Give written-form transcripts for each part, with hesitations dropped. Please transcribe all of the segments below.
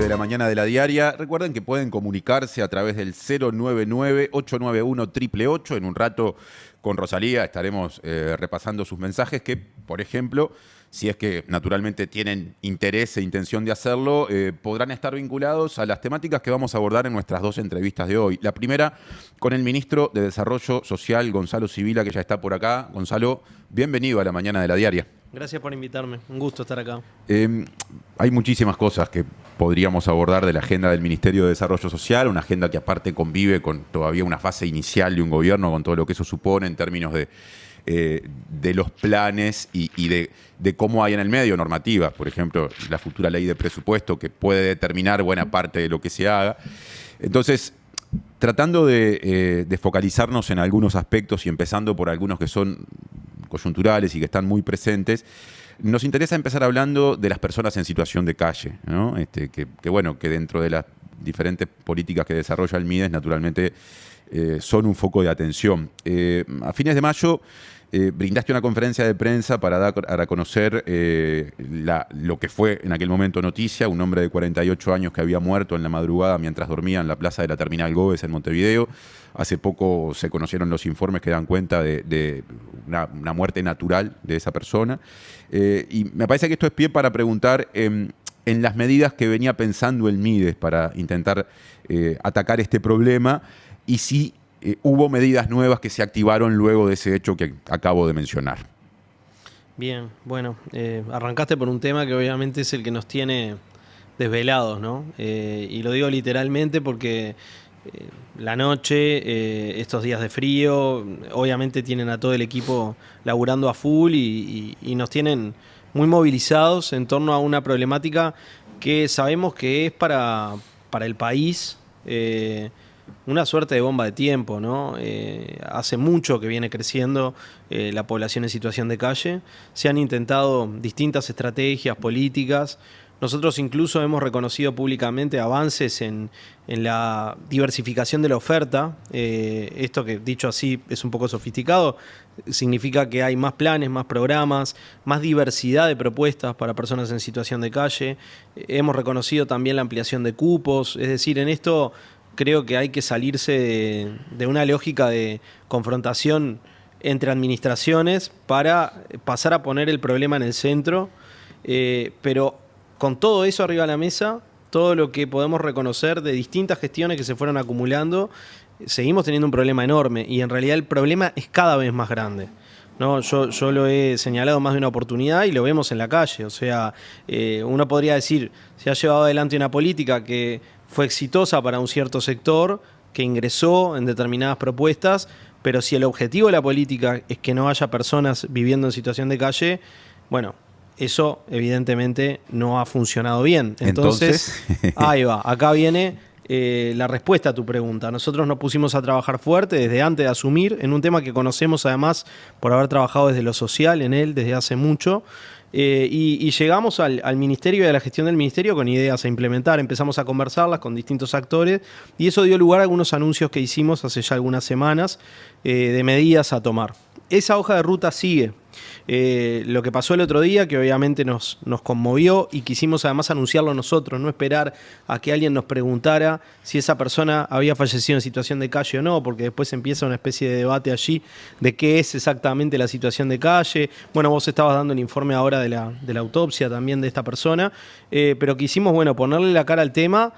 de la mañana de la diaria. Recuerden que pueden comunicarse a través del 099-891-888. En un rato con Rosalía estaremos repasando sus mensajes que, por ejemplo, si es que naturalmente tienen interés e intención de hacerlo, podrán estar vinculados a las temáticas que vamos a abordar en nuestras dos entrevistas de hoy. La primera con el ministro de Desarrollo Social, Gonzalo Sibila, que ya está por acá. Gonzalo, bienvenido a la mañana de la diaria. Gracias por invitarme, un gusto estar acá. Hay muchísimas cosas que podríamos abordar de la agenda del Ministerio de Desarrollo Social, una agenda que aparte convive con todavía una fase inicial de un gobierno, con todo lo que eso supone en términos de los planes y de cómo hay en el medio normativas, por ejemplo, la futura ley de presupuesto que puede determinar buena parte de lo que se haga. Entonces, tratando de focalizarnos en algunos aspectos y empezando por algunos que son coyunturales y que están muy presentes, nos interesa empezar hablando de las personas en situación de calle, ¿no? Que dentro de las diferentes políticas que desarrolla el MIDES, naturalmente, son un foco de atención. A fines de mayo brindaste una conferencia de prensa para dar a conocer lo que fue en aquel momento noticia, un hombre de 48 años que había muerto en la madrugada mientras dormía en la plaza de la Terminal Gómez en Montevideo. Hace poco se conocieron los informes que dan cuenta de una muerte natural de esa persona. Y me parece que esto es pie para preguntar en las medidas que venía pensando el MIDES para intentar atacar este problema y si hubo medidas nuevas que se activaron luego de ese hecho que acabo de mencionar. Bien, bueno, arrancaste por un tema que obviamente es el que nos tiene desvelados, ¿no? Y lo digo literalmente porque la noche, estos días de frío, obviamente tienen a todo el equipo laburando a full y nos tienen muy movilizados en torno a una problemática que sabemos que es para el país una suerte de bomba de tiempo, ¿no? Hace mucho que viene creciendo la población en situación de calle. Se han intentado distintas estrategias políticas. Nosotros incluso hemos reconocido públicamente avances en la diversificación de la oferta. Esto que, dicho así, es un poco sofisticado, significa que hay más planes, más programas, más diversidad de propuestas para personas en situación de calle. Hemos reconocido también la ampliación de cupos. Es decir, en esto creo que hay que salirse de una lógica de confrontación entre administraciones para pasar a poner el problema en el centro, pero con todo eso arriba de la mesa, todo lo que podemos reconocer de distintas gestiones que se fueron acumulando, seguimos teniendo un problema enorme y en realidad el problema es cada vez más grande, ¿no? Yo lo he señalado más de una oportunidad y lo vemos en la calle. O sea, uno podría decir, se ha llevado adelante una política que fue exitosa para un cierto sector, que ingresó en determinadas propuestas, pero si el objetivo de la política es que no haya personas viviendo en situación de calle, bueno, eso evidentemente no ha funcionado bien. Entonces ahí va, acá viene la respuesta a tu pregunta. Nosotros nos pusimos a trabajar fuerte desde antes de asumir, en un tema que conocemos además por haber trabajado desde lo social en él desde hace mucho. Y llegamos al ministerio y a la gestión del ministerio con ideas a implementar. Empezamos a conversarlas con distintos actores y eso dio lugar a algunos anuncios que hicimos hace ya algunas semanas de medidas a tomar. Esa hoja de ruta sigue. Lo que pasó el otro día, que obviamente nos conmovió y quisimos además anunciarlo nosotros, no esperar a que alguien nos preguntara si esa persona había fallecido en situación de calle o no, porque después empieza una especie de debate allí de qué es exactamente la situación de calle. Bueno, vos estabas dando el informe ahora de la autopsia también de esta persona, pero quisimos, ponerle la cara al tema,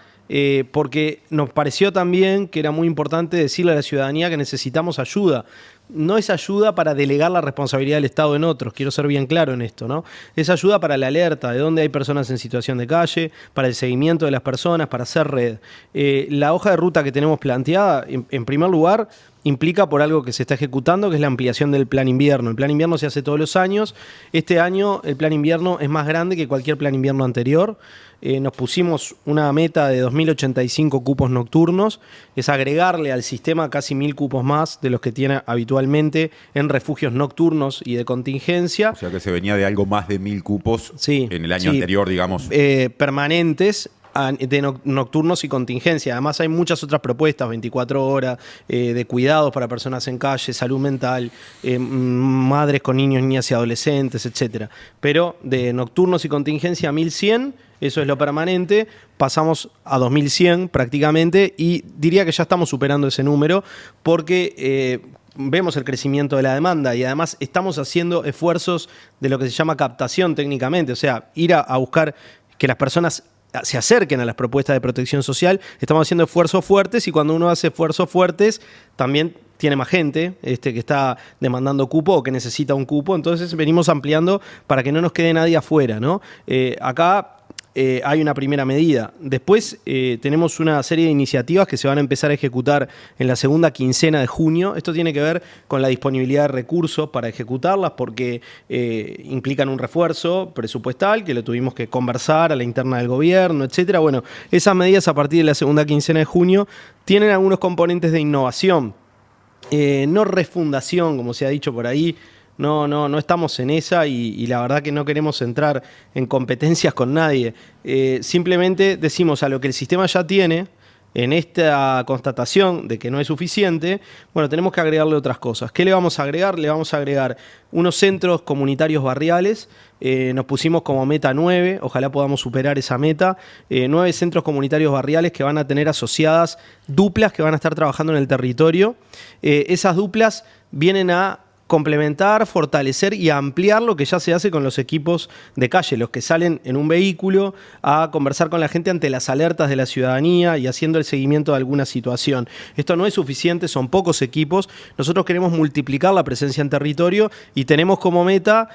porque nos pareció también que era muy importante decirle a la ciudadanía que necesitamos ayuda. No es ayuda para delegar la responsabilidad del Estado en otros, quiero ser bien claro en esto, ¿no? Es ayuda para la alerta de dónde hay personas en situación de calle, para el seguimiento de las personas, para hacer red. La hoja de ruta que tenemos planteada, en primer lugar, implica por algo que se está ejecutando, que es la ampliación del plan invierno. El plan invierno se hace todos los años. Este año el plan invierno es más grande que cualquier plan invierno anterior. Nos pusimos una meta de 2.085 cupos nocturnos, es agregarle al sistema casi 1.000 cupos más de los que tiene habitualmente en refugios nocturnos y de contingencia. O sea que se venía de algo más de 1.000 cupos en el año anterior, digamos. Permanentes de nocturnos y contingencia. Además hay muchas otras propuestas, 24 horas, de cuidados para personas en calle, salud mental, madres con niños, niñas y adolescentes, etc. Pero de nocturnos y contingencia 1.100 eso es lo permanente, pasamos a 2.100 prácticamente y diría que ya estamos superando ese número porque vemos el crecimiento de la demanda y además estamos haciendo esfuerzos de lo que se llama captación técnicamente, o sea, ir a buscar que las personas se acerquen a las propuestas de protección social. Estamos haciendo esfuerzos fuertes y cuando uno hace esfuerzos fuertes también tiene más gente que está demandando cupo o que necesita un cupo, entonces venimos ampliando para que no nos quede nadie afuera, ¿no? Acá hay una primera medida. Después tenemos una serie de iniciativas que se van a empezar a ejecutar en la segunda quincena de junio. Esto tiene que ver con la disponibilidad de recursos para ejecutarlas porque implican un refuerzo presupuestal que lo tuvimos que conversar a la interna del gobierno, etcétera. Bueno, esas medidas a partir de la segunda quincena de junio tienen algunos componentes de innovación, no refundación, como se ha dicho por ahí. No estamos en esa y la verdad que no queremos entrar en competencias con nadie. Simplemente decimos a lo que el sistema ya tiene, en esta constatación de que no es suficiente, bueno, tenemos que agregarle otras cosas. ¿Qué le vamos a agregar? Le vamos a agregar unos centros comunitarios barriales. Nos pusimos como meta 9, ojalá podamos superar esa meta. 9 centros comunitarios barriales que van a tener asociadas duplas que van a estar trabajando en el territorio. Esas duplas vienen a complementar, fortalecer y ampliar lo que ya se hace con los equipos de calle, los que salen en un vehículo a conversar con la gente ante las alertas de la ciudadanía y haciendo el seguimiento de alguna situación. Esto no es suficiente, son pocos equipos. Nosotros queremos multiplicar la presencia en territorio y tenemos como meta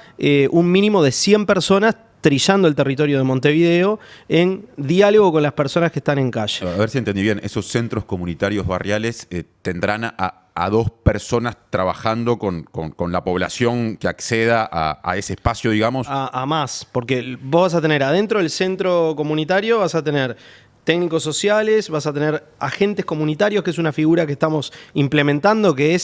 un mínimo de 100 personas trillando el territorio de Montevideo en diálogo con las personas que están en calle. A ver si entendí bien, esos centros comunitarios barriales tendrán a 2 personas trabajando con la población que acceda a ese espacio, digamos. A más, porque vos vas a tener adentro del centro comunitario, vas a tener técnicos sociales, vas a tener agentes comunitarios, que es una figura que estamos implementando, que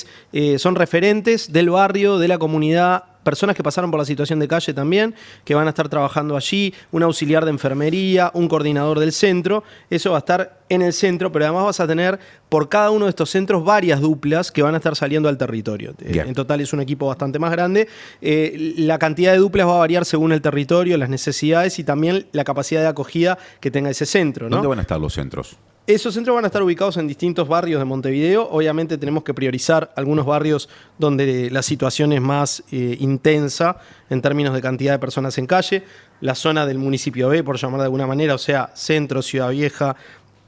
son referentes del barrio, de la comunidad, personas que pasaron por la situación de calle también, que van a estar trabajando allí, un auxiliar de enfermería, un coordinador del centro. Eso va a estar en el centro, pero además vas a tener por cada uno de estos centros varias duplas que van a estar saliendo al territorio. En total es un equipo bastante más grande. La cantidad de duplas va a variar según el territorio, las necesidades y también la capacidad de acogida que tenga ese centro, ¿no? ¿Dónde van a estar los centros? Esos centros van a estar ubicados en distintos barrios de Montevideo. Obviamente tenemos que priorizar algunos barrios donde la situación es más intensa en términos de cantidad de personas en calle. La zona del municipio B, por llamar de alguna manera, o sea, Centro, Ciudad Vieja,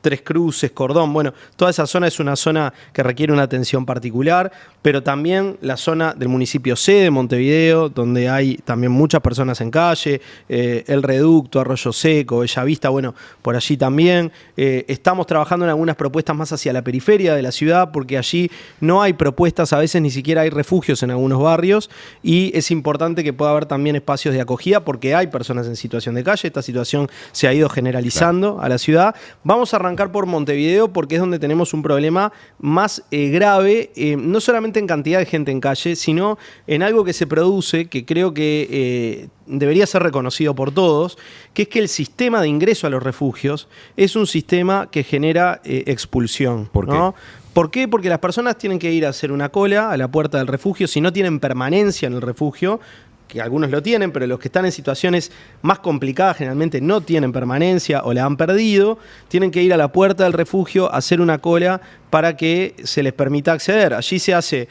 Tres Cruces, Cordón. Bueno, toda esa zona es una zona que requiere una atención particular, pero también la zona del municipio C de Montevideo, donde hay también muchas personas en calle, El Reducto, Arroyo Seco, Bellavista, bueno, por allí también. Estamos trabajando en algunas propuestas más hacia la periferia de la ciudad, porque allí no hay propuestas, a veces ni siquiera hay refugios en algunos barrios, y es importante que pueda haber también espacios de acogida, porque hay personas en situación de calle. Esta situación se ha ido generalizando a la ciudad. Vamos a arrancar por Montevideo porque es donde tenemos un problema más grave, no solamente en cantidad de gente en calle, sino en algo que se produce, que creo que debería ser reconocido por todos, que es que el sistema de ingreso a los refugios es un sistema que genera expulsión. ¿Por qué? ¿No? ¿Por qué? Porque las personas tienen que ir a hacer una cola a la puerta del refugio, si no tienen permanencia en el refugio, que algunos lo tienen, pero los que están en situaciones más complicadas generalmente no tienen permanencia o la han perdido, tienen que ir a la puerta del refugio a hacer una cola para que se les permita acceder. Allí se hace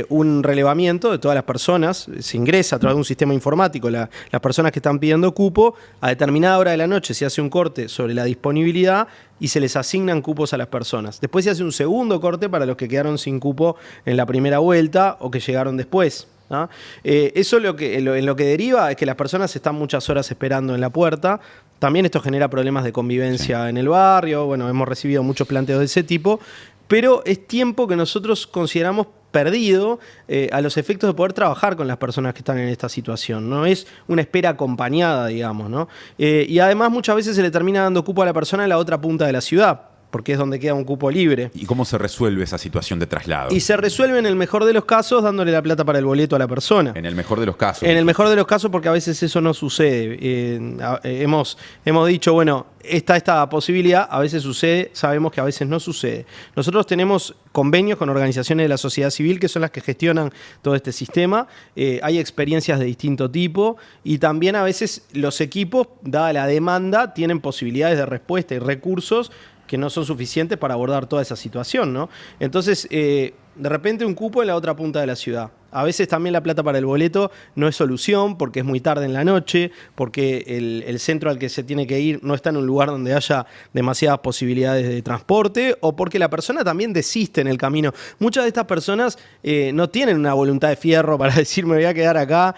un relevamiento de todas las personas, se ingresa a través de un sistema informático las personas que están pidiendo cupo, a determinada hora de la noche se hace un corte sobre la disponibilidad y se les asignan cupos a las personas. Después se hace un segundo corte para los que quedaron sin cupo en la primera vuelta o que llegaron después, ¿no? Eso en lo que deriva es que las personas están muchas horas esperando en la puerta. También esto genera problemas de convivencia en el barrio. Bueno, hemos recibido muchos planteos de ese tipo, pero es tiempo que nosotros consideramos perdido a los efectos de poder trabajar con las personas que están en esta situación. No es una espera acompañada, digamos, ¿no? Y además muchas veces se le termina dando cupo a la persona en la otra punta de la ciudad. porque es donde queda un cupo libre. ¿Y cómo se resuelve esa situación de traslado? Y se resuelve en el mejor de los casos dándole la plata para el boleto a la persona. En el mejor de los casos. En el mejor de los casos, porque a veces eso no sucede. Hemos dicho, bueno, está esta posibilidad, a veces sucede, sabemos que a veces no sucede. Nosotros tenemos convenios con organizaciones de la sociedad civil que son las que gestionan todo este sistema. Hay experiencias de distinto tipo y también a veces los equipos, dada la demanda, tienen posibilidades de respuesta y recursos que no son suficientes para abordar toda esa situación, ¿no? Entonces, de repente un cupo en la otra punta de la ciudad. A veces también la plata para el boleto no es solución porque es muy tarde en la noche, porque el centro al que se tiene que ir no está en un lugar donde haya demasiadas posibilidades de transporte o porque la persona también desiste en el camino. Muchas de estas personas no tienen una voluntad de fierro para decir me voy a quedar acá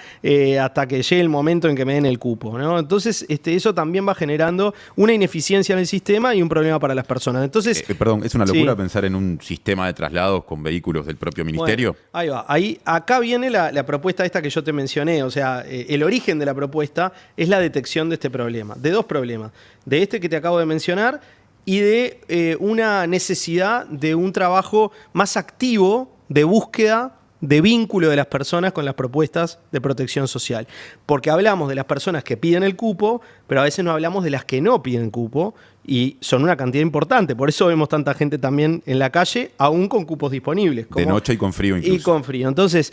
hasta que llegue el momento en que me den el cupo, ¿no? Entonces eso también va generando una ineficiencia en el sistema y un problema para las personas. Entonces, perdón, ¿es una locura sí. pensar en un sistema de traslados con vehículos del propio ministerio? Bueno, ahí va. Acá viene la propuesta esta que yo te mencioné. O sea, el origen de la propuesta es la detección de este problema, de dos problemas. De este que te acabo de mencionar y de una necesidad de un trabajo más activo de búsqueda de vínculo de las personas con las propuestas de protección social. Porque hablamos de las personas que piden el cupo, pero a veces no hablamos de las que no piden cupo y son una cantidad importante. Por eso vemos tanta gente también en la calle, aún con cupos disponibles. De noche y con frío incluso. Y con frío. Entonces,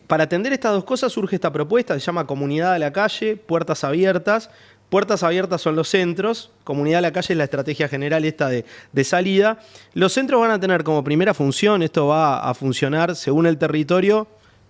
para atender estas dos cosas surge esta propuesta, se llama Comunidad a la Calle, Puertas Abiertas. Puertas abiertas son los centros, comunidad a la calle es la estrategia general esta de salida. Los centros van a tener como primera función, esto va a funcionar según el territorio,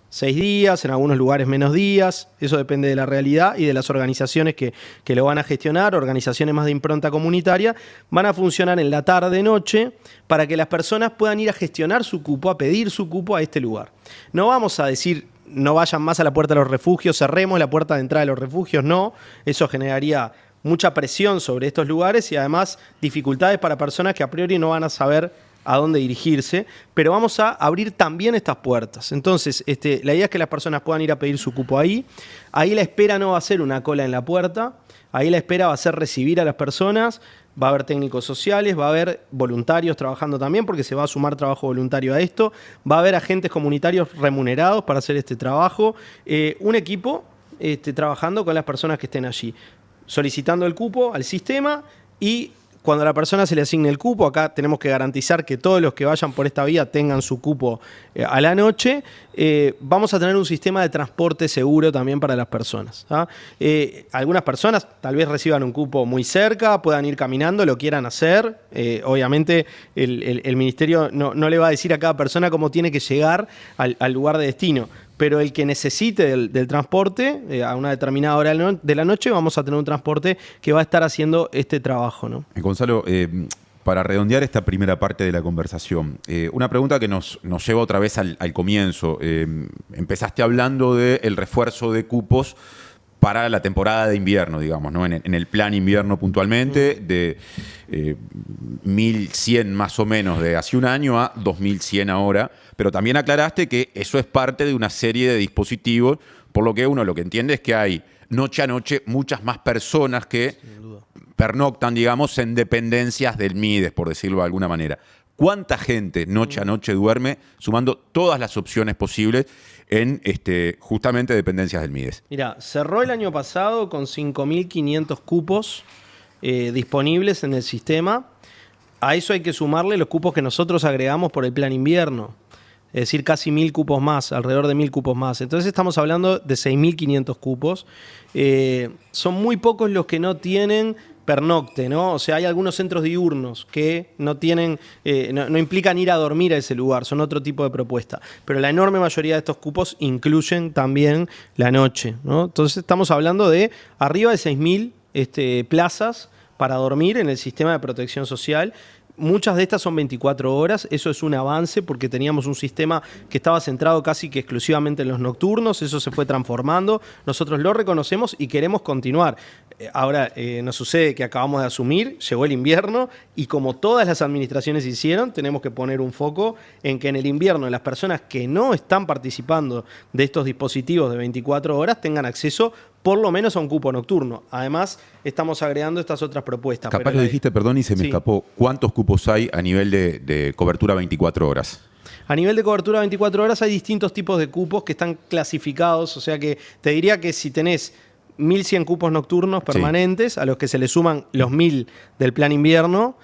6 días, en algunos lugares menos días, eso depende de la realidad y de las organizaciones que lo van a gestionar, organizaciones más de impronta comunitaria, van a funcionar en la tarde-noche para que las personas puedan ir a gestionar su cupo, a pedir su cupo a este lugar. No vamos a decir no vayan más a la puerta de los refugios, cerremos la puerta de entrada de los refugios, no. Eso generaría mucha presión sobre estos lugares y además dificultades para personas que a priori no van a saber a dónde dirigirse, pero vamos a abrir también estas puertas. Entonces, la idea es que las personas puedan ir a pedir su cupo ahí. Ahí la espera no va a ser una cola en la puerta, ahí la espera va a ser recibir a las personas, va a haber técnicos sociales, va a haber voluntarios trabajando también porque se va a sumar trabajo voluntario a esto, va a haber agentes comunitarios remunerados para hacer este trabajo, un equipo trabajando con las personas que estén allí, solicitando el cupo al sistema y cuando a la persona se le asigne el cupo, acá tenemos que garantizar que todos los que vayan por esta vía tengan su cupo a la noche. Vamos a tener un sistema de transporte seguro también para las personas. Algunas personas tal vez reciban un cupo muy cerca, puedan ir caminando, lo quieran hacer. Obviamente el ministerio no le va a decir a cada persona cómo tiene que llegar al lugar de destino. Pero el que necesite del transporte, a una determinada hora de la noche, vamos a tener un transporte que va a estar haciendo este trabajo, ¿no? Gonzalo, para redondear esta primera parte de la conversación, una pregunta que nos lleva otra vez al comienzo. Empezaste hablando del refuerzo de cupos para la temporada de invierno, digamos, ¿no? En el plan invierno puntualmente, de 1.100 más o menos de hace un año a 2.100 ahora, pero también aclaraste que eso es parte de una serie de dispositivos, por lo que uno lo que entiende es que hay noche a noche muchas más personas que pernoctan, digamos, en dependencias del MIDES, por decirlo de alguna manera. ¿Cuánta gente noche a noche duerme sumando todas las opciones posibles en justamente dependencias del MIDES? Mira, cerró el año pasado con 5.500 cupos disponibles en el sistema. A eso hay que sumarle los cupos que nosotros agregamos por el plan invierno. Es decir, casi 1.000 cupos más, alrededor de 1.000 cupos más. Entonces estamos hablando de 6.500 cupos. Son muy pocos los que no tienen pernocte, ¿no? O sea, hay algunos centros diurnos que no tienen, no implican ir a dormir a ese lugar, son otro tipo de propuesta. Pero la enorme mayoría de estos cupos incluyen también la noche, ¿no? Entonces estamos hablando de arriba de 6.000 plazas para dormir en el sistema de protección social. Muchas de estas son 24 horas, eso es un avance porque teníamos un sistema que estaba centrado casi que exclusivamente en los nocturnos, eso se fue transformando, nosotros lo reconocemos y queremos continuar. Ahora nos sucede que acabamos de asumir, llegó el invierno y como todas las administraciones hicieron, tenemos que poner un foco en que en el invierno las personas que no están participando de estos dispositivos de 24 horas tengan acceso por lo menos a un cupo nocturno. Además, estamos agregando estas otras propuestas. Capaz lo dijiste, perdón, y se me Sí. escapó. ¿Cuántos cupos hay a nivel de cobertura 24 horas? A nivel de cobertura 24 horas hay distintos tipos de cupos que están clasificados, o sea que te diría que si tenés 1.100 cupos nocturnos permanentes, a los que se le suman los 1.000 del plan invierno,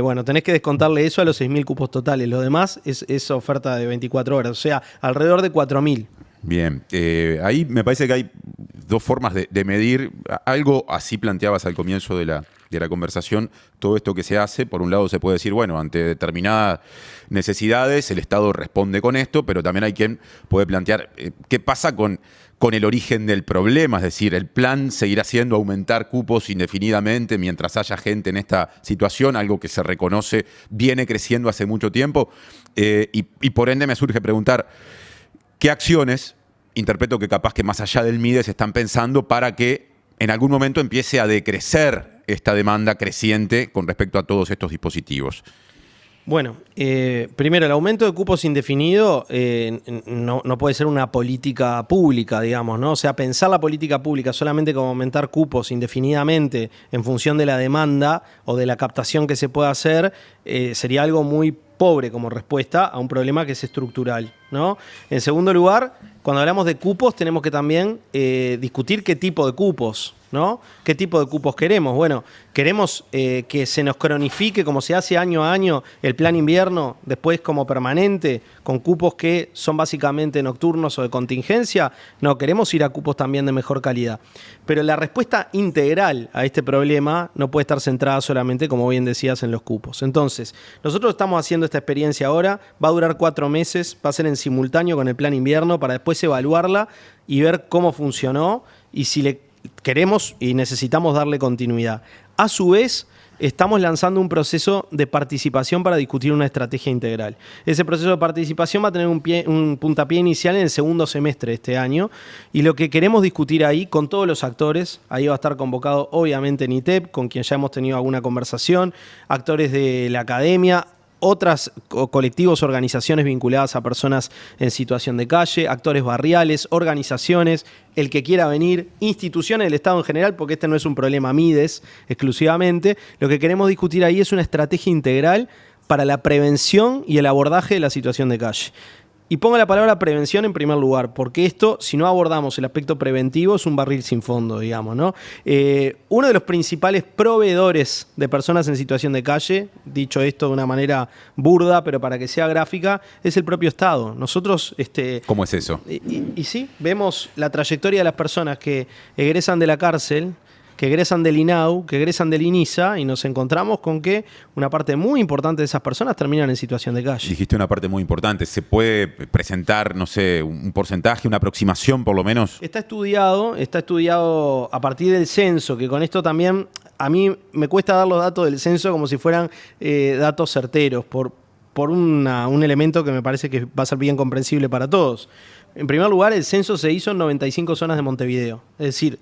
bueno, tenés que descontarle eso a los 6.000 cupos totales. Lo demás es oferta de 24 horas, o sea, alrededor de 4.000. Bien, ahí me parece que hay dos formas de medir. Algo así planteabas al comienzo de la conversación, todo esto que se hace. Por un lado se puede decir, bueno, ante determinadas necesidades el Estado responde con esto, pero también hay quien puede plantear qué pasa con el origen del problema. Es decir, el plan seguirá siendo aumentar cupos indefinidamente mientras haya gente en esta situación, algo que se reconoce viene creciendo hace mucho tiempo. Y por ende me surge preguntar, ¿qué acciones, interpreto que capaz que más allá del MIDES están pensando para que en algún momento empiece a decrecer esta demanda creciente con respecto a todos estos dispositivos? Bueno, primero, el aumento de cupos indefinido no puede ser una política pública, digamos, ¿no? O sea, pensar la política pública solamente como aumentar cupos indefinidamente en función de la demanda o de la captación que se pueda hacer sería algo muy pobre como respuesta a un problema que es estructural, ¿no? En segundo lugar, cuando hablamos de cupos tenemos que también discutir qué tipo de cupos, ¿no? ¿Qué tipo de cupos queremos? Bueno, queremos que se nos cronifique como se hace año a año el plan invierno, después como permanente, con cupos que son básicamente nocturnos o de contingencia. No, queremos ir a cupos también de mejor calidad. Pero la respuesta integral a este problema no puede estar centrada solamente, como bien decías, en los cupos. Entonces, nosotros estamos haciendo esta experiencia ahora, va a durar 4 meses, va a ser en simultáneo con el plan invierno para después evaluarla y ver cómo funcionó y si le queremos y necesitamos darle continuidad. A su vez, estamos lanzando un proceso de participación para discutir una estrategia integral. Ese proceso de participación va a tener un puntapié inicial en el segundo semestre de este año y lo que queremos discutir ahí con todos los actores, ahí va a estar convocado obviamente NITEP, con quien ya hemos tenido alguna conversación, actores de la academia, otras colectivos, organizaciones vinculadas a personas en situación de calle, actores barriales, organizaciones, el que quiera venir, instituciones del Estado en general, porque este no es un problema MIDES exclusivamente. Lo que queremos discutir ahí es una estrategia integral para la prevención y el abordaje de la situación de calle. Y pongo la palabra prevención en primer lugar, porque esto, si no abordamos el aspecto preventivo, es un barril sin fondo, digamos, ¿no? Uno de los principales proveedores de personas en situación de calle, dicho esto de una manera burda, pero para que sea gráfica, es el propio Estado. Nosotros... ¿Cómo es eso? Y sí, vemos la trayectoria de las personas que egresan de la cárcel, que egresan del INAU, que egresan del INISA, y nos encontramos con que una parte muy importante de esas personas terminan en situación de calle. Dijiste una parte muy importante. ¿Se puede presentar, no sé, un porcentaje, una aproximación por lo menos? Está estudiado a partir del censo, que con esto también a mí me cuesta dar los datos del censo como si fueran datos certeros, por un elemento que me parece que va a ser bien comprensible para todos. En primer lugar, el censo se hizo en 95 zonas de Montevideo. Es decir,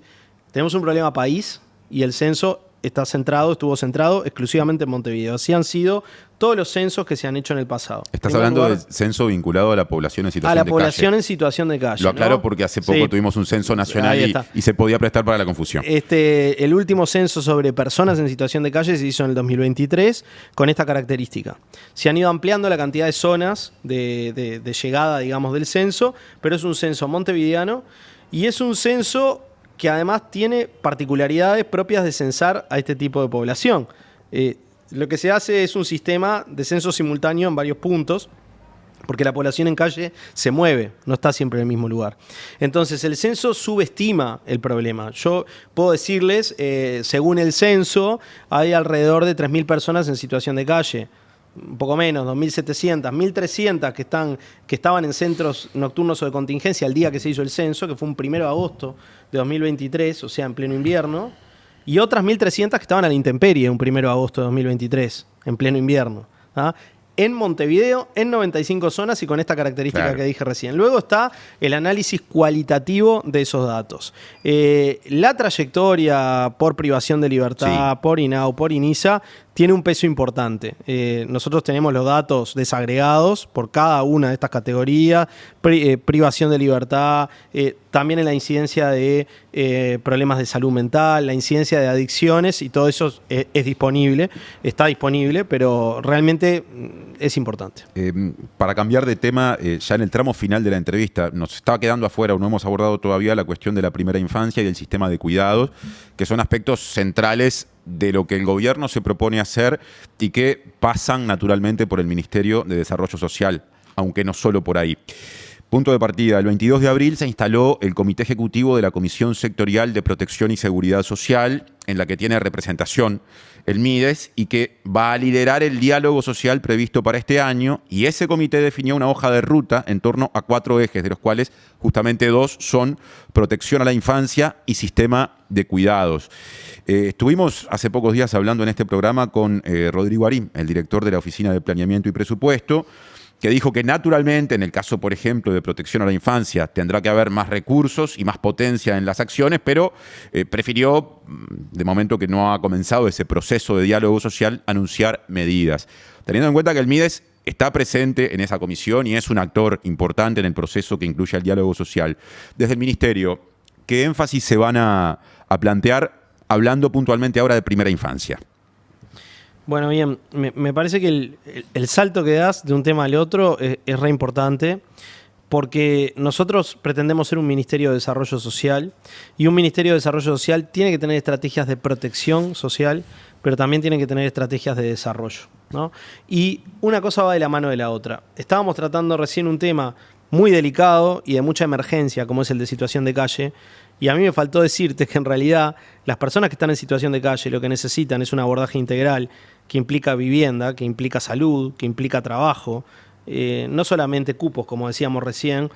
tenemos un problema país y el censo estuvo centrado exclusivamente en Montevideo. Así han sido todos los censos que se han hecho en el pasado. Estás hablando del censo vinculado a la población en situación de calle. A la población en situación de calle. Lo aclaro, ¿no? Porque hace poco tuvimos un censo nacional y se podía prestar para la confusión. El último censo sobre personas en situación de calle se hizo en el 2023 con esta característica. Se han ido ampliando la cantidad de zonas de llegada, digamos, del censo, pero es un censo montevideano y es un censo que además tiene particularidades propias de censar a este tipo de población. Lo que se hace es un sistema de censo simultáneo en varios puntos, porque la población en calle se mueve, no está siempre en el mismo lugar. Entonces, el censo subestima el problema. Yo puedo decirles, según el censo, hay alrededor de 3.000 personas en situación de calle. Un poco menos, 2.700, 1.300 que estaban en centros nocturnos o de contingencia el día que se hizo el censo, que fue un 1 de agosto de 2023, o sea, en pleno invierno, y otras 1.300 que estaban a la intemperie un 1 de agosto de 2023, en pleno invierno. ¿Ah? En Montevideo, en 95 zonas y con esta característica que dije recién. Luego está el análisis cualitativo de esos datos. La trayectoria por privación de libertad, por INAU, por INISA, tiene un peso importante. Nosotros tenemos los datos desagregados por cada una de estas categorías, privación de libertad, también en la incidencia de problemas de salud mental, la incidencia de adicciones, y todo eso es disponible, está disponible, pero realmente es importante. Para cambiar de tema, ya en el tramo final de la entrevista, nos estaba quedando afuera, no hemos abordado todavía la cuestión de la primera infancia y del sistema de cuidados, que son aspectos centrales de lo que el gobierno se propone hacer y que pasan naturalmente por el Ministerio de Desarrollo Social, aunque no solo por ahí. Punto de partida, el 22 de abril se instaló el Comité Ejecutivo de la Comisión Sectorial de Protección y Seguridad Social, en la que tiene representación el MIDES y que va a liderar el diálogo social previsto para este año, y ese comité definió una hoja de ruta en torno a 4 ejes, de los cuales justamente 2 son protección a la infancia y sistema de cuidados. Estuvimos hace pocos días hablando en este programa con Rodrigo Arín, el director de la Oficina de Planeamiento y Presupuesto, que dijo que naturalmente, en el caso, por ejemplo, de protección a la infancia, tendrá que haber más recursos y más potencia en las acciones, pero prefirió, de momento que no ha comenzado ese proceso de diálogo social, anunciar medidas. Teniendo en cuenta que el MIDES está presente en esa comisión y es un actor importante en el proceso que incluye el diálogo social, desde el Ministerio, ¿qué énfasis se van a plantear hablando puntualmente ahora de primera infancia? Bueno, bien, me parece que el salto que das de un tema al otro es re importante, porque nosotros pretendemos ser un Ministerio de Desarrollo Social, y un Ministerio de Desarrollo Social tiene que tener estrategias de protección social, pero también tiene que tener estrategias de desarrollo, ¿no? Y una cosa va de la mano de la otra. Estábamos tratando recién un tema muy delicado y de mucha emergencia, como es el de situación de calle, y a mí me faltó decirte que en realidad las personas que están en situación de calle lo que necesitan es un abordaje integral que implica vivienda, que implica salud, que implica trabajo, no solamente cupos, como decíamos recién,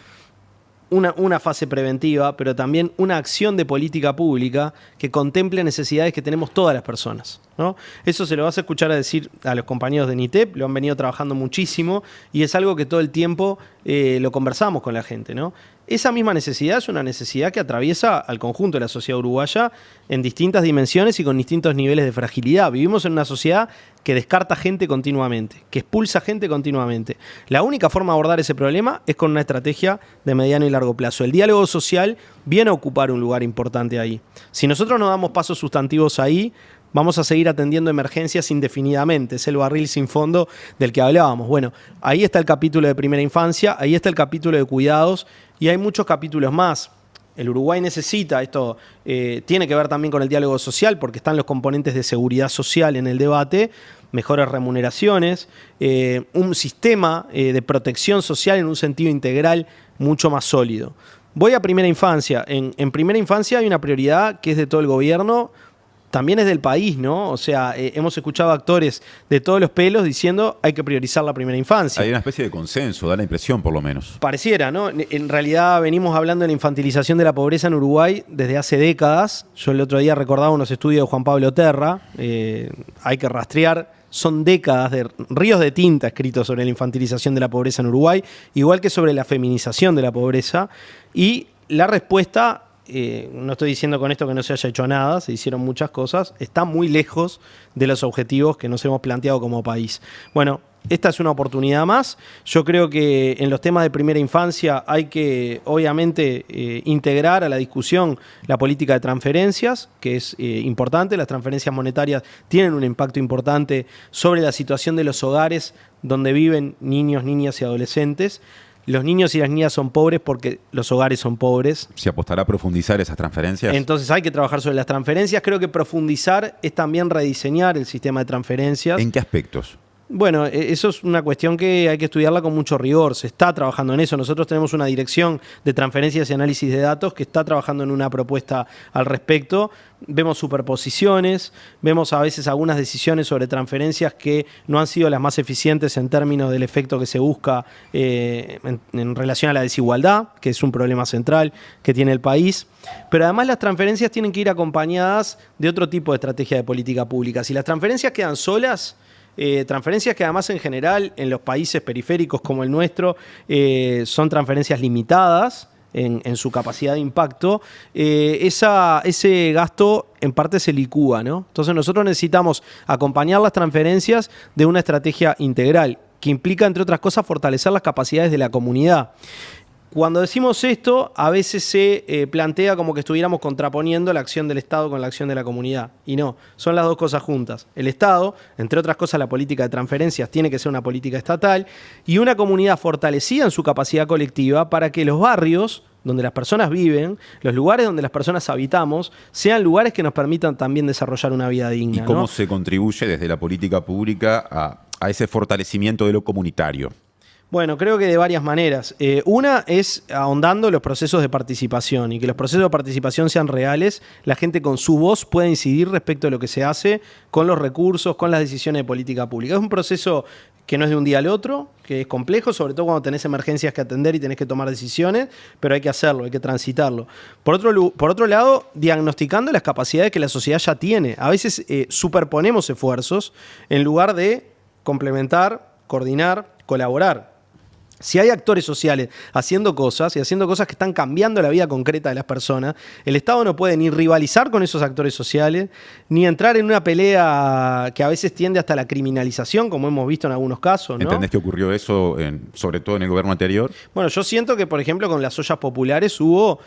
una fase preventiva, pero también una acción de política pública que contemple necesidades que tenemos todas las personas, ¿no? Eso se lo vas a escuchar a decir a los compañeros de NITEP, lo han venido trabajando muchísimo y es algo que todo el tiempo lo conversamos con la gente, ¿no? Esa misma necesidad es una necesidad que atraviesa al conjunto de la sociedad uruguaya en distintas dimensiones y con distintos niveles de fragilidad. Vivimos en una sociedad que descarta gente continuamente, que expulsa gente continuamente. La única forma de abordar ese problema es con una estrategia de mediano y largo plazo. El diálogo social viene a ocupar un lugar importante ahí. Si nosotros no damos pasos sustantivos ahí, vamos a seguir atendiendo emergencias indefinidamente. Es el barril sin fondo del que hablábamos. Bueno, ahí está el capítulo de primera infancia, ahí está el capítulo de cuidados y hay muchos capítulos más. El Uruguay necesita, esto tiene que ver también con el diálogo social, porque están los componentes de seguridad social en el debate, mejores remuneraciones, un sistema de protección social en un sentido integral mucho más sólido. Voy a primera infancia. En primera infancia hay una prioridad que es de todo el gobierno, también es del país, ¿no? O sea, hemos escuchado actores de todos los pelos diciendo hay que priorizar la primera infancia. Hay una especie de consenso, da la impresión por lo menos. Pareciera, ¿no? En realidad venimos hablando de la infantilización de la pobreza en Uruguay desde hace décadas. Yo el otro día recordaba unos estudios de Juan Pablo Terra, hay que rastrear, son décadas de ríos de tinta escritos sobre la infantilización de la pobreza en Uruguay, igual que sobre la feminización de la pobreza, y la respuesta... no estoy diciendo con esto que no se haya hecho nada, se hicieron muchas cosas, está muy lejos de los objetivos que nos hemos planteado como país. Bueno, esta es una oportunidad más. Yo creo que en los temas de primera infancia hay que, obviamente, integrar a la discusión la política de transferencias, que es importante. Las transferencias monetarias tienen un impacto importante sobre la situación de los hogares donde viven niños, niñas y adolescentes. Los niños y las niñas son pobres porque los hogares son pobres. ¿Se apostará a profundizar esas transferencias? Entonces hay que trabajar sobre las transferencias. Creo que profundizar es también rediseñar el sistema de transferencias. ¿En qué aspectos? Bueno, eso es una cuestión que hay que estudiarla con mucho rigor. Se está trabajando en eso. Nosotros tenemos una dirección de transferencias y análisis de datos que está trabajando en una propuesta al respecto. Vemos superposiciones, vemos a veces algunas decisiones sobre transferencias que no han sido las más eficientes en términos del efecto que se busca en relación a la desigualdad, que es un problema central que tiene el país. Pero además las transferencias tienen que ir acompañadas de otro tipo de estrategia de política pública. Si las transferencias quedan solas, transferencias que además en general en los países periféricos como el nuestro son transferencias limitadas en su capacidad de impacto, ese gasto en parte se licúa, ¿no? Entonces nosotros necesitamos acompañar las transferencias de una estrategia integral que implica, entre otras cosas, fortalecer las capacidades de la comunidad. Cuando decimos esto, a veces se plantea como que estuviéramos contraponiendo la acción del Estado con la acción de la comunidad. Y no, son las dos cosas juntas. El Estado, entre otras cosas la política de transferencias, tiene que ser una política estatal, y una comunidad fortalecida en su capacidad colectiva para que los barrios donde las personas viven, los lugares donde las personas habitamos, sean lugares que nos permitan también desarrollar una vida digna. ¿Y cómo ¿no? se contribuye desde la política pública a ese fortalecimiento de lo comunitario? Bueno, creo que de varias maneras. Una es ahondando los procesos de participación, y que los procesos de participación sean reales. La gente con su voz pueda incidir respecto a lo que se hace con los recursos, con las decisiones de política pública. Es un proceso que no es de un día al otro, que es complejo, sobre todo cuando tenés emergencias que atender y tenés que tomar decisiones, pero hay que hacerlo, hay que transitarlo. Por otro lado, diagnosticando las capacidades que la sociedad ya tiene. A veces superponemos esfuerzos en lugar de complementar, coordinar, colaborar. Si hay actores sociales haciendo cosas y haciendo cosas que están cambiando la vida concreta de las personas, el Estado no puede ni rivalizar con esos actores sociales, ni entrar en una pelea que a veces tiende hasta la criminalización, como hemos visto en algunos casos, ¿no? ¿Entendés que ocurrió eso, sobre todo en el gobierno anterior? Bueno, yo siento que, por ejemplo, con las ollas populares hubo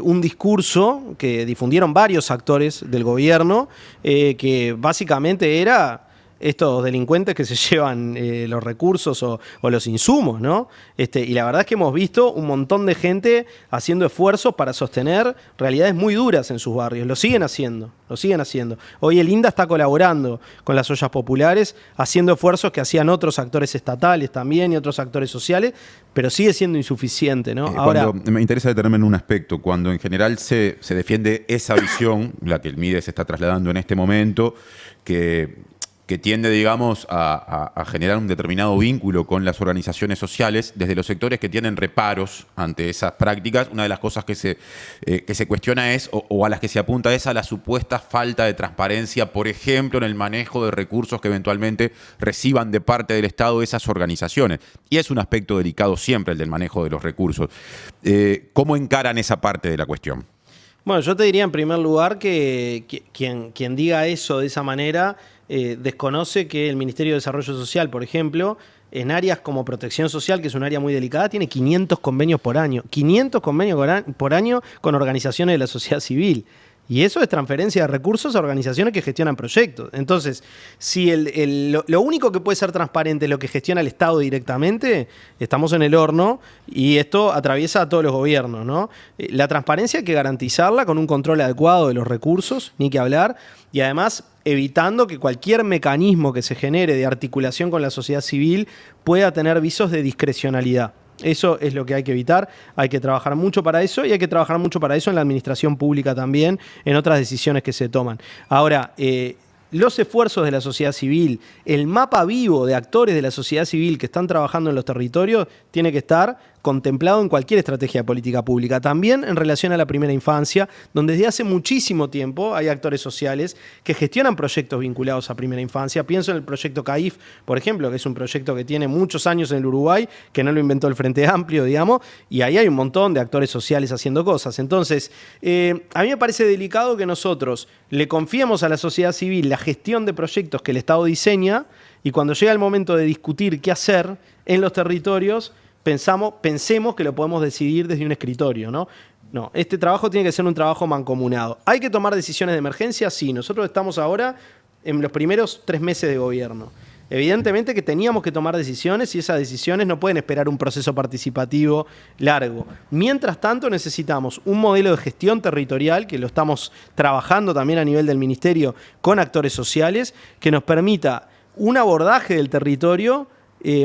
un discurso que difundieron varios actores del gobierno, que básicamente era estos delincuentes que se llevan los recursos o los insumos, ¿no? Y la verdad es que hemos visto un montón de gente haciendo esfuerzos para sostener realidades muy duras en sus barrios. Lo siguen haciendo. Hoy el INDA está colaborando con las ollas populares, haciendo esfuerzos que hacían otros actores estatales también y otros actores sociales, pero sigue siendo insuficiente, ¿no? Ahora, me interesa detenerme en un aspecto. Cuando en general se defiende esa visión, la que el MIDE se está trasladando en este momento, que tiende, digamos, a generar un determinado vínculo con las organizaciones sociales, desde los sectores que tienen reparos ante esas prácticas, una de las cosas que se cuestiona es, o a las que se apunta, es a la supuesta falta de transparencia, por ejemplo, en el manejo de recursos que eventualmente reciban de parte del Estado esas organizaciones. Y es un aspecto delicado siempre el del manejo de los recursos. ¿Cómo encaran esa parte de la cuestión? Bueno, yo te diría en primer lugar que quien diga eso de esa manera desconoce que el Ministerio de Desarrollo Social, por ejemplo, en áreas como protección social, que es un área muy delicada, tiene 500 convenios por año. 500 convenios por año con organizaciones de la sociedad civil. Y eso es transferencia de recursos a organizaciones que gestionan proyectos. Entonces, si lo único que puede ser transparente es lo que gestiona el Estado directamente, estamos en el horno, y esto atraviesa a todos los gobiernos, ¿no? La transparencia hay que garantizarla con un control adecuado de los recursos, ni que hablar, y además evitando que cualquier mecanismo que se genere de articulación con la sociedad civil pueda tener visos de discrecionalidad. Eso es lo que hay que evitar, hay que trabajar mucho para eso, y hay que trabajar mucho para eso en la administración pública también, en otras decisiones que se toman. Ahora, los esfuerzos de la sociedad civil, el mapa vivo de actores de la sociedad civil que están trabajando en los territorios, tiene que estar contemplado en cualquier estrategia de política pública. También en relación a la primera infancia, donde desde hace muchísimo tiempo hay actores sociales que gestionan proyectos vinculados a primera infancia. Pienso en el proyecto CAIF, por ejemplo, que es un proyecto que tiene muchos años en el Uruguay, que no lo inventó el Frente Amplio, digamos, y ahí hay un montón de actores sociales haciendo cosas. Entonces, a mí me parece delicado que nosotros le confiemos a la sociedad civil la gestión de proyectos que el Estado diseña, y cuando llega el momento de discutir qué hacer en los territorios, pensemos que lo podemos decidir desde un escritorio, ¿no? No, este trabajo tiene que ser un trabajo mancomunado. ¿Hay que tomar decisiones de emergencia? Sí, nosotros estamos ahora en los primeros 3 meses de gobierno. Evidentemente que teníamos que tomar decisiones, y esas decisiones no pueden esperar un proceso participativo largo. Mientras tanto, necesitamos un modelo de gestión territorial, que lo estamos trabajando también a nivel del Ministerio con actores sociales, que nos permita un abordaje del territorio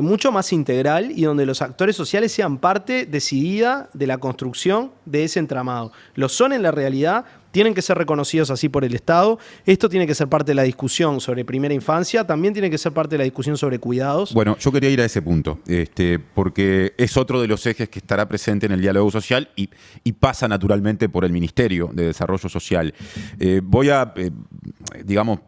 mucho más integral, y donde los actores sociales sean parte decidida de la construcción de ese entramado. Lo son en la realidad, tienen que ser reconocidos así por el Estado. Esto tiene que ser parte de la discusión sobre primera infancia, también tiene que ser parte de la discusión sobre cuidados. Bueno, yo quería ir a ese punto, porque es otro de los ejes que estará presente en el diálogo social, y pasa naturalmente por el Ministerio de Desarrollo Social. Voy a, digamos,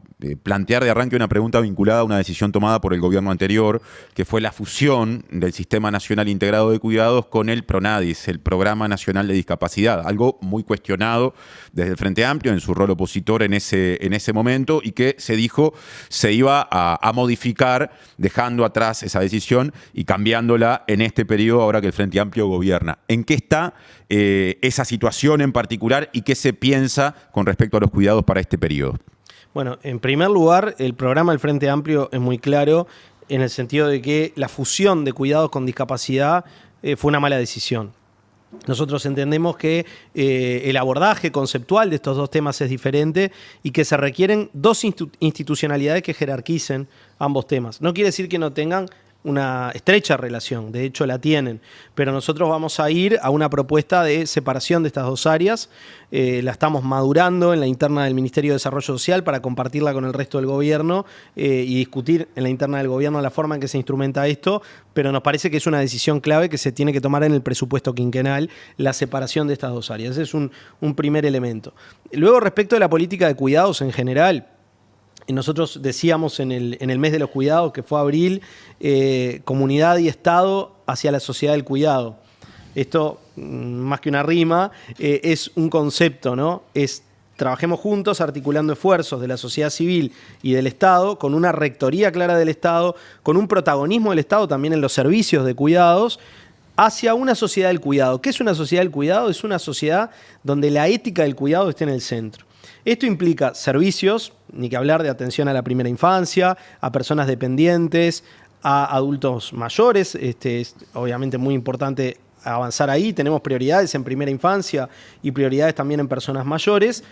plantear de arranque una pregunta vinculada a una decisión tomada por el gobierno anterior, que fue la fusión del Sistema Nacional Integrado de Cuidados con el PRONADIS, el Programa Nacional de Discapacidad, algo muy cuestionado desde el Frente Amplio en su rol opositor en ese momento, y que se dijo se iba a modificar dejando atrás esa decisión y cambiándola en este periodo ahora que el Frente Amplio gobierna. ¿En qué está esa situación en particular y qué se piensa con respecto a los cuidados para este periodo? Bueno, en primer lugar, el programa del Frente Amplio es muy claro en el sentido de que la fusión de cuidados con discapacidad fue una mala decisión. Nosotros entendemos que el abordaje conceptual de estos dos temas es diferente y que se requieren dos institucionalidades que jerarquicen ambos temas. No quiere decir que no tengan una estrecha relación, de hecho la tienen, pero nosotros vamos a ir a una propuesta de separación de estas dos áreas, la estamos madurando en la interna del Ministerio de Desarrollo Social para compartirla con el resto del gobierno y discutir en la interna del gobierno la forma en que se instrumenta esto, pero nos parece que es una decisión clave que se tiene que tomar en el presupuesto quinquenal, la separación de estas dos áreas. Ese es un primer elemento. Luego, respecto de la política de cuidados en general, nosotros decíamos en el mes de los cuidados, que fue abril, comunidad y Estado hacia la sociedad del cuidado. Esto, más que una rima, es un concepto, ¿no? Trabajemos juntos articulando esfuerzos de la sociedad civil y del Estado, con una rectoría clara del Estado, con un protagonismo del Estado también en los servicios de cuidados, hacia una sociedad del cuidado. ¿Qué es una sociedad del cuidado? Es una sociedad donde la ética del cuidado esté en el centro. Esto implica servicios, ni que hablar de atención a la primera infancia, a personas dependientes, a adultos mayores. Es obviamente muy importante avanzar ahí. Tenemos prioridades en primera infancia y prioridades también en personas mayores.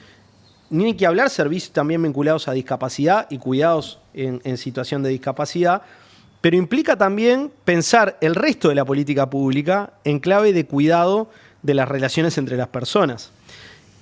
Ni que hablar servicios también vinculados a discapacidad y cuidados en situación de discapacidad. Pero implica también pensar el resto de la política pública en clave de cuidado de las relaciones entre las personas.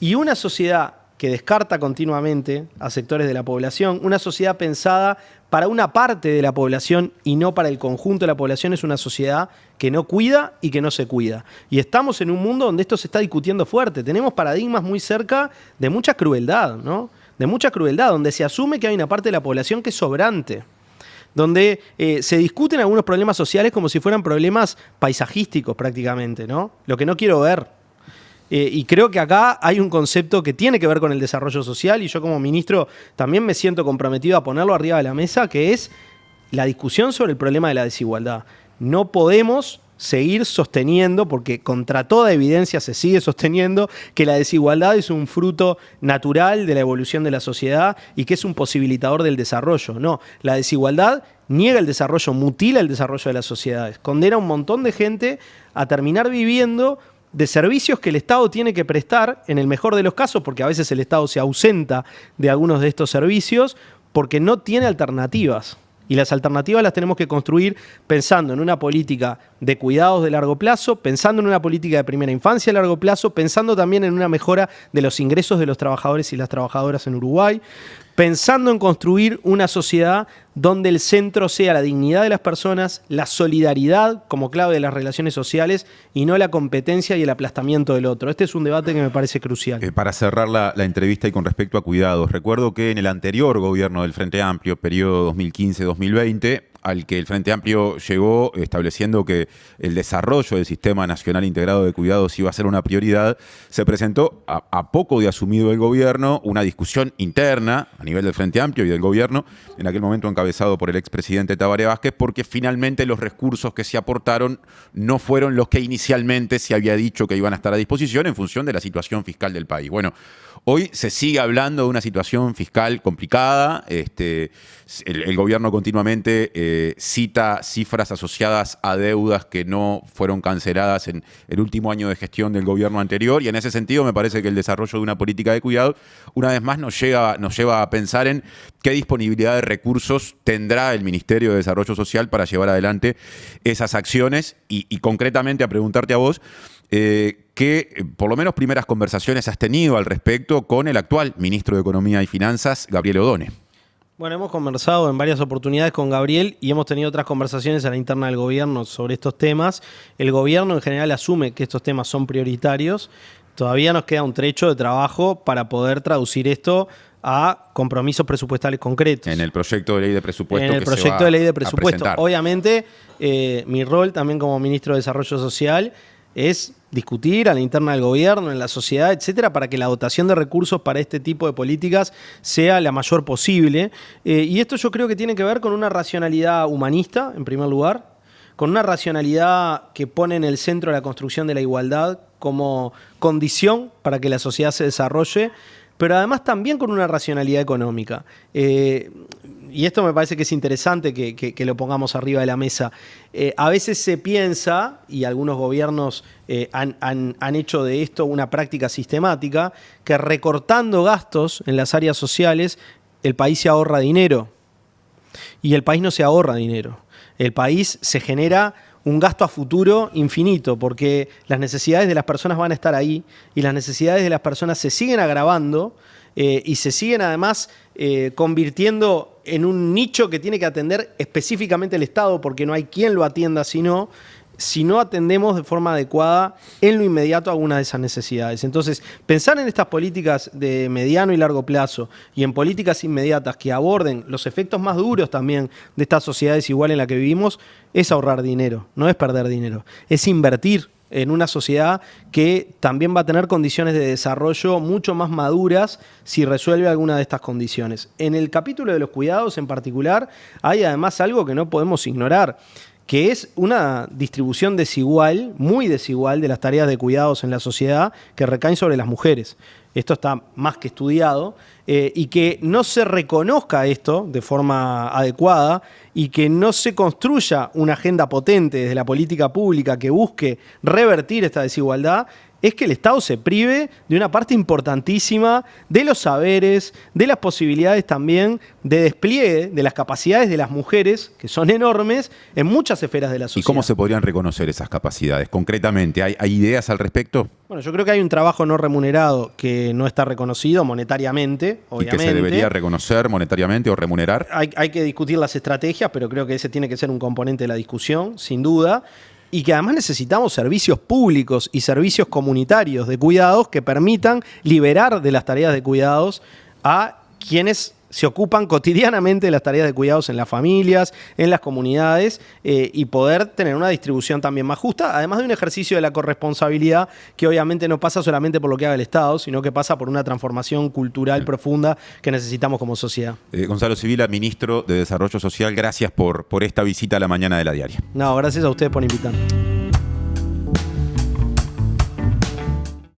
Y una sociedad que descarta continuamente a sectores de la población, una sociedad pensada para una parte de la población y no para el conjunto de la población, es una sociedad que no cuida y que no se cuida. Y estamos en un mundo donde esto se está discutiendo fuerte. Tenemos paradigmas muy cerca de mucha crueldad, ¿no? De mucha crueldad, donde se asume que hay una parte de la población que es sobrante, donde se discuten algunos problemas sociales como si fueran problemas paisajísticos prácticamente, ¿no? Lo que no quiero ver. Y creo que acá hay un concepto que tiene que ver con el desarrollo social y yo como ministro también me siento comprometido a ponerlo arriba de la mesa, que es la discusión sobre el problema de la desigualdad. No podemos seguir sosteniendo, porque contra toda evidencia se sigue sosteniendo, que la desigualdad es un fruto natural de la evolución de la sociedad y que es un posibilitador del desarrollo. No, la desigualdad niega el desarrollo, mutila el desarrollo de las sociedades, condena a un montón de gente a terminar viviendo de servicios que el Estado tiene que prestar, en el mejor de los casos, porque a veces el Estado se ausenta de algunos de estos servicios, porque no tiene alternativas. Y las alternativas las tenemos que construir pensando en una política de cuidados de largo plazo, pensando en una política de primera infancia a largo plazo, pensando también en una mejora de los ingresos de los trabajadores y las trabajadoras en Uruguay, pensando en construir una sociedad donde el centro sea la dignidad de las personas, la solidaridad como clave de las relaciones sociales y no la competencia y el aplastamiento del otro. Este es un debate que me parece crucial. Para cerrar la entrevista y con respecto a cuidados, recuerdo que en el anterior gobierno del Frente Amplio, periodo 2015-2020, al que el Frente Amplio llegó estableciendo que el desarrollo del Sistema Nacional Integrado de Cuidados iba a ser una prioridad, se presentó a poco de asumido el gobierno una discusión interna a nivel del Frente Amplio y del gobierno, en aquel momento encabezado por el expresidente Tabaré Vázquez, porque finalmente los recursos que se aportaron no fueron los que inicialmente se había dicho que iban a estar a disposición en función de la situación fiscal del país. Bueno, hoy se sigue hablando de una situación fiscal complicada. El gobierno continuamente cita cifras asociadas a deudas que no fueron canceladas en el último año de gestión del gobierno anterior, y en ese sentido me parece que el desarrollo de una política de cuidado una vez más nos lleva a pensar en qué disponibilidad de recursos tendrá el Ministerio de Desarrollo Social para llevar adelante esas acciones y concretamente a preguntarte a vos qué, por lo menos, primeras conversaciones has tenido al respecto con el actual ministro de Economía y Finanzas, Gabriel Odone. Bueno, hemos conversado en varias oportunidades con Gabriel y hemos tenido otras conversaciones a la interna del gobierno sobre estos temas. El gobierno en general asume que estos temas son prioritarios. Todavía nos queda un trecho de trabajo para poder traducir esto a compromisos presupuestales concretos. En el proyecto de ley de presupuesto. En el que proyecto se va de ley de a presupuesto. presentar. Obviamente, mi rol también como ministro de Desarrollo Social es discutir a la interna del gobierno, en la sociedad, etcétera, para que la dotación de recursos para este tipo de políticas sea la mayor posible. Y esto yo creo que tiene que ver con una racionalidad humanista, en primer lugar, con una racionalidad que pone en el centro la construcción de la igualdad como condición para que la sociedad se desarrolle, pero además también con una racionalidad económica. Y esto me parece que es interesante que lo pongamos arriba de la mesa. A veces se piensa, y algunos gobiernos han hecho de esto una práctica sistemática, que recortando gastos en las áreas sociales, el país se ahorra dinero. Y el país no se ahorra dinero. El país se genera un gasto a futuro infinito, porque las necesidades de las personas van a estar ahí y las necesidades de las personas se siguen agravando y se siguen además convirtiendo en un nicho que tiene que atender específicamente el Estado, porque no hay quien lo atienda si no atendemos de forma adecuada en lo inmediato algunas de esas necesidades. Entonces, pensar en estas políticas de mediano y largo plazo y en políticas inmediatas que aborden los efectos más duros también de esta sociedad desigual en la que vivimos es ahorrar dinero, no es perder dinero, es invertir en una sociedad que también va a tener condiciones de desarrollo mucho más maduras si resuelve alguna de estas condiciones. En el capítulo de los cuidados en particular hay además algo que no podemos ignorar, que es una distribución desigual, muy desigual, de las tareas de cuidados en la sociedad que recaen sobre las mujeres. Esto está más que estudiado, y que no se reconozca esto de forma adecuada y que no se construya una agenda potente desde la política pública que busque revertir esta desigualdad, es que el Estado se prive de una parte importantísima de los saberes, de las posibilidades también de despliegue de las capacidades de las mujeres, que son enormes, en muchas esferas de la sociedad. ¿Y cómo se podrían reconocer esas capacidades? Concretamente, ¿hay ideas al respecto? Bueno, yo creo que hay un trabajo no remunerado que no está reconocido monetariamente, obviamente. ¿Y que se debería reconocer monetariamente o remunerar? Hay que discutir las estrategias, pero creo que ese tiene que ser un componente de la discusión, sin duda. Y que además necesitamos servicios públicos y servicios comunitarios de cuidados que permitan liberar de las tareas de cuidados a quienes se ocupan cotidianamente de las tareas de cuidados en las familias, en las comunidades, y poder tener una distribución también más justa, además de un ejercicio de la corresponsabilidad que obviamente no pasa solamente por lo que haga el Estado, sino que pasa por una transformación cultural profunda que necesitamos como sociedad. Gonzalo Sibila, ministro de Desarrollo Social, gracias por esta visita a la mañana de La Diaria. No, gracias a ustedes por invitarme.